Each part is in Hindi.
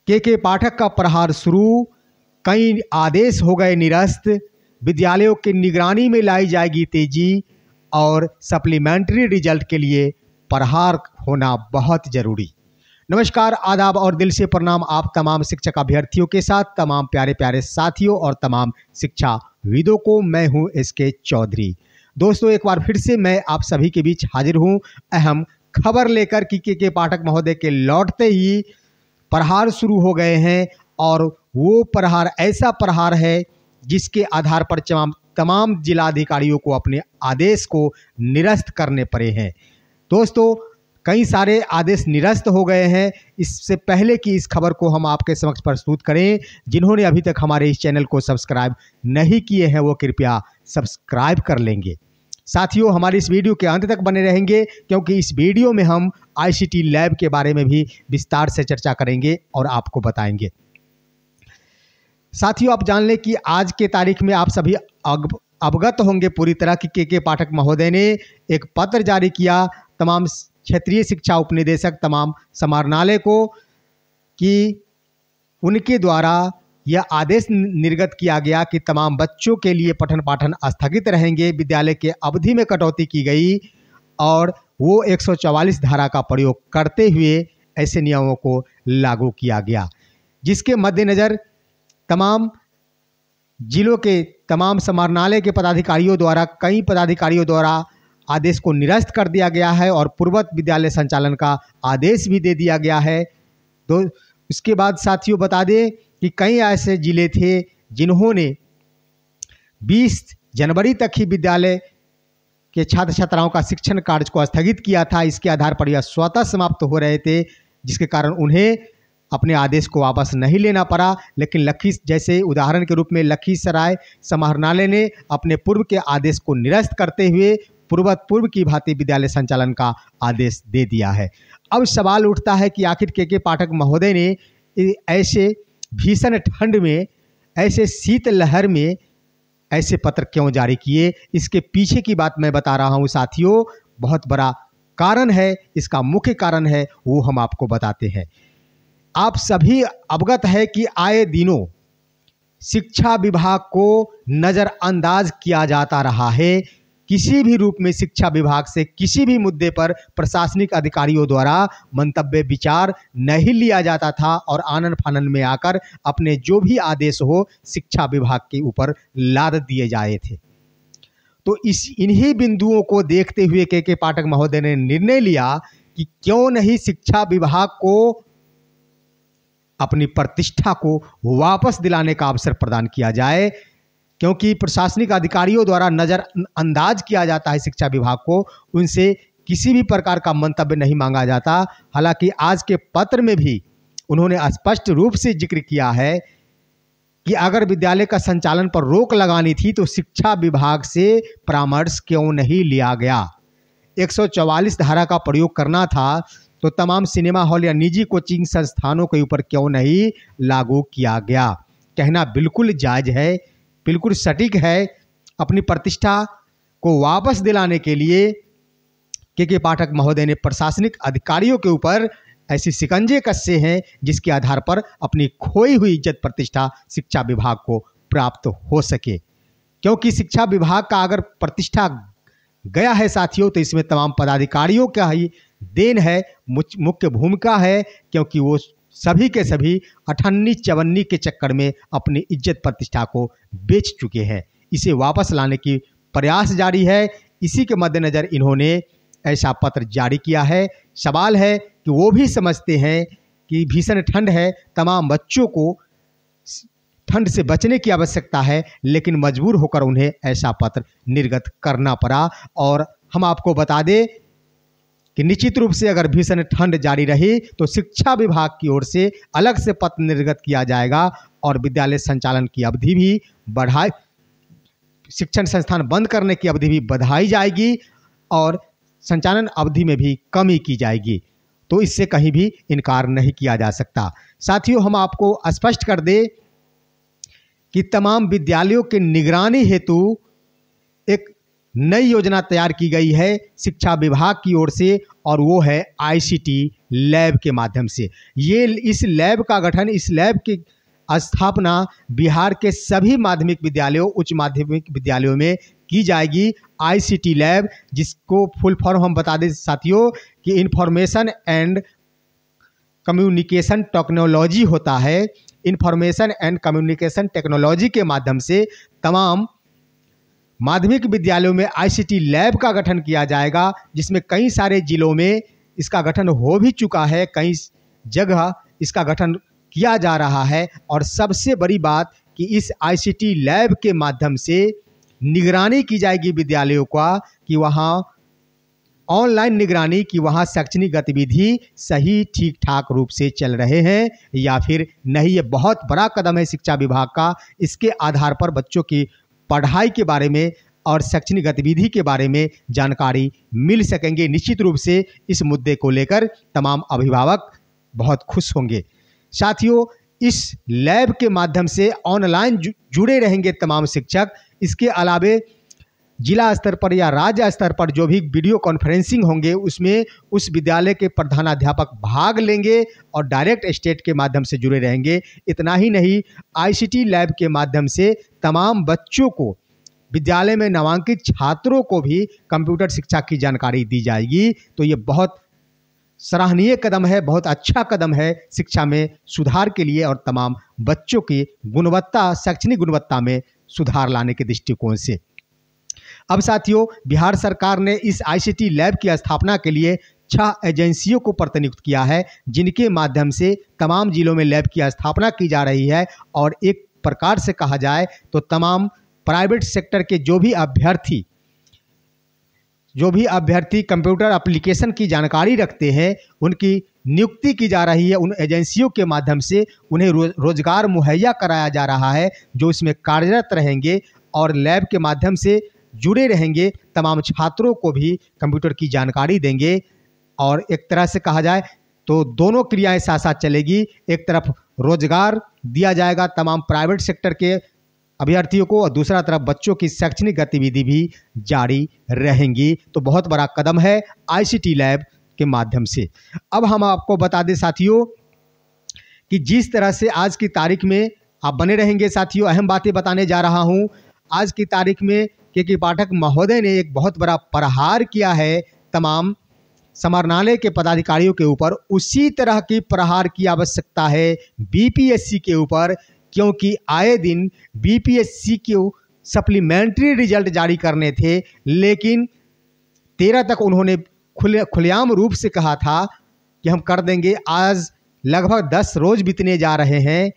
के पाठक का प्रहार शुरू, कई आदेश हो गए निरस्त, विद्यालयों की निगरानी में लाई जाएगी तेजी और सप्लीमेंट्री रिजल्ट के लिए प्रहार होना बहुत जरूरी। नमस्कार, आदाब और दिल से प्रणाम आप तमाम शिक्षक अभ्यर्थियों के साथ, तमाम प्यारे प्यारे साथियों और तमाम शिक्षाविदों को। मैं हूं SK चौधरी। दोस्तों, एक बार फिर से मैं आप सभी के बीच हाजिर हूं अहम खबर लेकर कि के पाठक महोदय के लौटते ही प्रहार शुरू हो गए हैं और वो प्रहार ऐसा प्रहार है जिसके आधार पर तमाम जिलाधिकारियों को अपने आदेश को निरस्त करने पड़े हैं। दोस्तों, कई सारे आदेश निरस्त हो गए हैं। इससे पहले कि इस खबर को हम आपके समक्ष प्रस्तुत करें, जिन्होंने अभी तक हमारे इस चैनल को सब्सक्राइब नहीं किए हैं वो कृपया सब्सक्राइब कर लेंगे। साथियों, हमारी इस वीडियो के अंत तक बने रहेंगे क्योंकि इस वीडियो में हम ICT लैब के बारे में भी विस्तार से चर्चा करेंगे और आपको बताएंगे। साथियों, आप जान लें कि आज के तारीख में आप सभी अवगत होंगे पूरी तरह कि के पाठक महोदय ने एक पत्र जारी किया तमाम क्षेत्रीय शिक्षा उपनिदेशक तमाम समाहरणालय को कि उनके द्वारा यह आदेश निर्गत किया गया कि तमाम बच्चों के लिए पठन पाठन स्थगित रहेंगे, विद्यालय के अवधि में कटौती की गई और वो 144 धारा का प्रयोग करते हुए ऐसे नियमों को लागू किया गया, जिसके मद्देनज़र तमाम जिलों के तमाम समाहरणालय के पदाधिकारियों द्वारा कई पदाधिकारियों द्वारा आदेश को निरस्त कर दिया गया है और पूर्ववत विद्यालय संचालन का आदेश भी दे दिया गया है। तो इसके बाद साथियों बता दें कि कई ऐसे जिले थे जिन्होंने 20 जनवरी तक ही विद्यालय के छात्र छात्राओं का शिक्षण कार्य को स्थगित किया था। इसके आधार पर यह स्वतः समाप्त हो रहे थे, जिसके कारण उन्हें अपने आदेश को वापस नहीं लेना पड़ा। लेकिन जैसे उदाहरण के रूप में लखीसराय समाहरणालय ने अपने पूर्व के आदेश को निरस्त करते हुए पूर्व की भांति विद्यालय संचालन का आदेश दे दिया है। अब सवाल उठता है कि आखिर के पाठक महोदय ने ऐसे भीषण ठंड में, ऐसे शीतलहर में ऐसे पत्र क्यों जारी किए। इसके पीछे की बात मैं बता रहा हूं साथियों, बहुत बड़ा कारण है। इसका मुख्य कारण है वो हम आपको बताते हैं। आप सभी अवगत है कि आए दिनों शिक्षा विभाग को नज़रअंदाज किया जाता रहा है। किसी भी रूप में शिक्षा विभाग से किसी भी मुद्दे पर प्रशासनिक अधिकारियों द्वारा मंतव्य विचार नहीं लिया जाता था और आनन फानन में आकर अपने जो भी आदेश हो शिक्षा विभाग के ऊपर लाद दिए जाए थे। तो इन्हीं बिंदुओं को देखते हुए के पाठक महोदय ने निर्णय लिया कि क्यों नहीं शिक्षा विभाग को अपनी प्रतिष्ठा को वापस दिलाने का अवसर प्रदान किया जाए, क्योंकि प्रशासनिक अधिकारियों द्वारा नज़रअंदाज किया जाता है शिक्षा विभाग को, उनसे किसी भी प्रकार का मंतव्य नहीं मांगा जाता। हालांकि आज के पत्र में भी उन्होंने स्पष्ट रूप से जिक्र किया है कि अगर विद्यालय का संचालन पर रोक लगानी थी तो शिक्षा विभाग से परामर्श क्यों नहीं लिया गया। 144 धारा का प्रयोग करना था तो तमाम सिनेमा हॉल या निजी कोचिंग संस्थानों के ऊपर क्यों नहीं लागू किया गया। कहना बिल्कुल जायज़ है, बिल्कुल सटीक है। अपनी प्रतिष्ठा को वापस दिलाने के लिए के पाठक महोदय ने प्रशासनिक अधिकारियों के ऊपर ऐसे शिकंजे कसे हैं जिसके आधार पर अपनी खोई हुई इज्जत प्रतिष्ठा शिक्षा विभाग को प्राप्त हो सके। क्योंकि शिक्षा विभाग का अगर प्रतिष्ठा गया है साथियों तो इसमें तमाम पदाधिकारियों का ही देन है, मुख्य भूमिका है, क्योंकि वो सभी के सभी अठन्नी चवन्नी के चक्कर में अपनी इज्जत प्रतिष्ठा को बेच चुके हैं। इसे वापस लाने की प्रयास जारी है। इसी के मद्देनज़र इन्होंने ऐसा पत्र जारी किया है। सवाल है कि वो भी समझते हैं कि भीषण ठंड है, तमाम बच्चों को ठंड से बचने की आवश्यकता है, लेकिन मजबूर होकर उन्हें ऐसा पत्र निर्गत करना पड़ा। और हम आपको बता दें कि निश्चित रूप से अगर भीषण ठंड जारी रही तो शिक्षा विभाग की ओर से अलग से पत्र निर्गत किया जाएगा और विद्यालय संचालन की अवधि भी बढ़ाई, शिक्षण संस्थान बंद करने की अवधि भी बढ़ाई जाएगी और संचालन अवधि में भी कमी की जाएगी। तो इससे कहीं भी इनकार नहीं किया जा सकता। साथियों, हम आपको स्पष्ट कर दें कि तमाम विद्यालयों के निगरानी हेतु एक नई योजना तैयार की गई है शिक्षा विभाग की ओर से, और वो है आईसीटी लैब के माध्यम से। इस लैब का गठन, इस लैब की स्थापना बिहार के सभी माध्यमिक विद्यालयों, उच्च माध्यमिक विद्यालयों में की जाएगी। आईसीटी लैब, जिसको फुल फॉर्म हम बता दें साथियों कि इंफॉर्मेशन एंड कम्युनिकेशन टेक्नोलॉजी होता है। इंफॉर्मेशन एंड कम्युनिकेशन टेक्नोलॉजी के माध्यम से तमाम माध्यमिक विद्यालयों में आईसीटी लैब का गठन किया जाएगा, जिसमें कई सारे जिलों में इसका गठन हो भी चुका है, कई जगह इसका गठन किया जा रहा है। और सबसे बड़ी बात कि इस आईसीटी लैब के माध्यम से निगरानी की जाएगी विद्यालयों का, कि वहाँ ऑनलाइन निगरानी की वहाँ शैक्षणिक गतिविधि सही ठीक ठाक रूप से चल रहे हैं या फिर नहीं। ये बहुत बड़ा कदम है शिक्षा विभाग का। इसके आधार पर बच्चों की पढ़ाई के बारे में और शैक्षणिक गतिविधि के बारे में जानकारी मिल सकेंगे। निश्चित रूप से इस मुद्दे को लेकर तमाम अभिभावक बहुत खुश होंगे। साथियों, इस लैब के माध्यम से ऑनलाइन जुड़े रहेंगे तमाम शिक्षक। इसके अलावे जिला स्तर पर या राज्य स्तर पर जो भी वीडियो कॉन्फ्रेंसिंग होंगे, उसमें उस विद्यालय के प्रधानाध्यापक भाग लेंगे और डायरेक्ट स्टेट के माध्यम से जुड़े रहेंगे। इतना ही नहीं, आईसीटी लैब के माध्यम से तमाम बच्चों को, विद्यालय में नामांकित छात्रों को भी कंप्यूटर शिक्षा की जानकारी दी जाएगी। तो ये बहुत सराहनीय कदम है, बहुत अच्छा कदम है शिक्षा में सुधार के लिए और तमाम बच्चों की गुणवत्ता, शैक्षणिक गुणवत्ता में सुधार लाने के दृष्टिकोण से। अब साथियों, बिहार सरकार ने इस आईसीटी लैब की स्थापना के लिए 6 एजेंसियों को प्रतिनियुक्त किया है, जिनके माध्यम से तमाम जिलों में लैब की स्थापना की जा रही है। और एक प्रकार से कहा जाए तो तमाम प्राइवेट सेक्टर के जो भी अभ्यर्थी कंप्यूटर एप्लीकेशन की जानकारी रखते हैं, उनकी नियुक्ति की जा रही है। उन एजेंसियों के माध्यम से उन्हें रोजगार मुहैया कराया जा रहा है, जो इसमें कार्यरत रहेंगे और लैब के माध्यम से जुड़े रहेंगे। तमाम छात्रों को भी कंप्यूटर की जानकारी देंगे। और एक तरह से कहा जाए तो दोनों क्रियाएं साथ साथ चलेगी। एक तरफ रोजगार दिया जाएगा तमाम प्राइवेट सेक्टर के अभ्यर्थियों को, और दूसरा तरफ बच्चों की शैक्षणिक गतिविधि भी जारी रहेंगी। तो बहुत बड़ा कदम है आईसीटी लैब के माध्यम से। अब हम आपको बता दें साथियों कि जिस तरह से आज की तारीख में, आप बने रहेंगे साथियों, अहम बातें बताने जा रहा हूं। आज की तारीख में के पाठक महोदय ने एक बहुत बड़ा प्रहार किया है तमाम समाहरणालय के पदाधिकारियों के ऊपर। उसी तरह की प्रहार की आवश्यकता है बीपीएससी के ऊपर, क्योंकि आए दिन बीपीएससी को सप्लीमेंट्री रिजल्ट जारी करने थे, लेकिन 13 तक उन्होंने खुलेआम रूप से कहा था कि हम कर देंगे। आज लगभग 10 रोज बीतने जा रहे हैं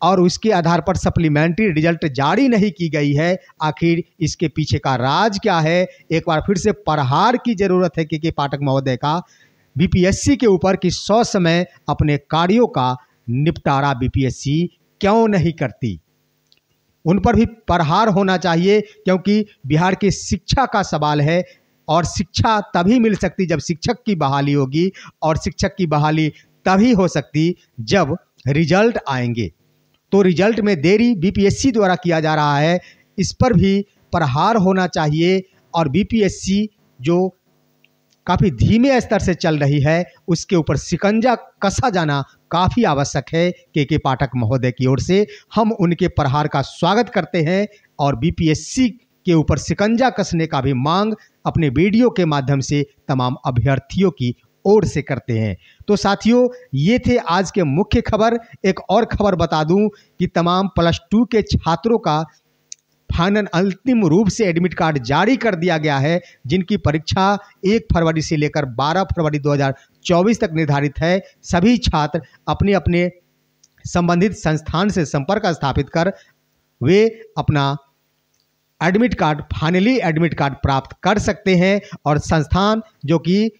और उसके आधार पर सप्लीमेंट्री रिजल्ट जारी नहीं की गई है। आखिर इसके पीछे का राज क्या है? एक बार फिर से प्रहार की जरूरत है के पाठक महोदय का बीपीएससी के ऊपर कि 100 समय अपने कार्यों का निपटारा बीपीएससी क्यों नहीं करती। उन पर भी प्रहार होना चाहिए, क्योंकि बिहार की शिक्षा का सवाल है और शिक्षा तभी मिल सकती जब शिक्षक की बहाली होगी, और शिक्षक की बहाली तभी हो सकती जब रिजल्ट आएंगे। तो रिजल्ट में देरी बीपीएससी द्वारा किया जा रहा है, इस पर भी प्रहार होना चाहिए। और बीपीएससी जो काफ़ी धीमे स्तर से चल रही है, उसके ऊपर शिकंजा कसा जाना काफ़ी आवश्यक है के पाठक महोदय की ओर से। हम उनके प्रहार का स्वागत करते हैं और बीपीएससी के ऊपर शिकंजा कसने का भी मांग अपने वीडियो के माध्यम से तमाम अभ्यर्थियों की ओर से करते हैं। तो साथियों, ये थे आज के मुख्य खबर। एक और खबर बता दूं कि तमाम +2 के छात्रों का फाइनल अंतिम रूप से एडमिट कार्ड जारी कर दिया गया है, जिनकी परीक्षा 1 फरवरी से लेकर 12 फरवरी 2024 तक निर्धारित है। सभी छात्र अपने अपने संबंधित संस्थान से संपर्क स्थापित कर वे अपना admit card, finally admit card प्राप्त कर सकते हैं। और संस्थान जो कि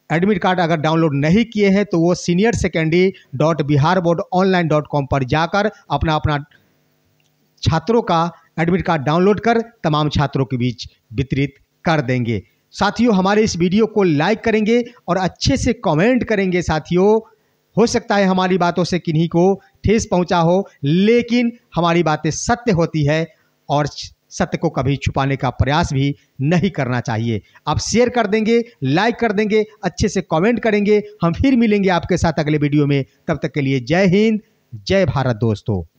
एडमिट कार्ड अगर डाउनलोड नहीं किए हैं तो वो seniorSecondary.biharboardonline.com पर जाकर अपना छात्रों का एडमिट कार्ड डाउनलोड कर तमाम छात्रों के बीच वितरित कर देंगे। साथियों, हमारे इस वीडियो को लाइक करेंगे और अच्छे से कमेंट करेंगे। साथियों, हो सकता है हमारी बातों से किन्हीं को ठेस पहुंचा हो, लेकिन हमारी बातें सत्य होती है और सत्य को कभी छुपाने का प्रयास भी नहीं करना चाहिए। आप शेयर कर देंगे, लाइक कर देंगे, अच्छे से कमेंट करेंगे। हम फिर मिलेंगे आपके साथ अगले वीडियो में। तब तक के लिए जय हिंद, जय भारत दोस्तों।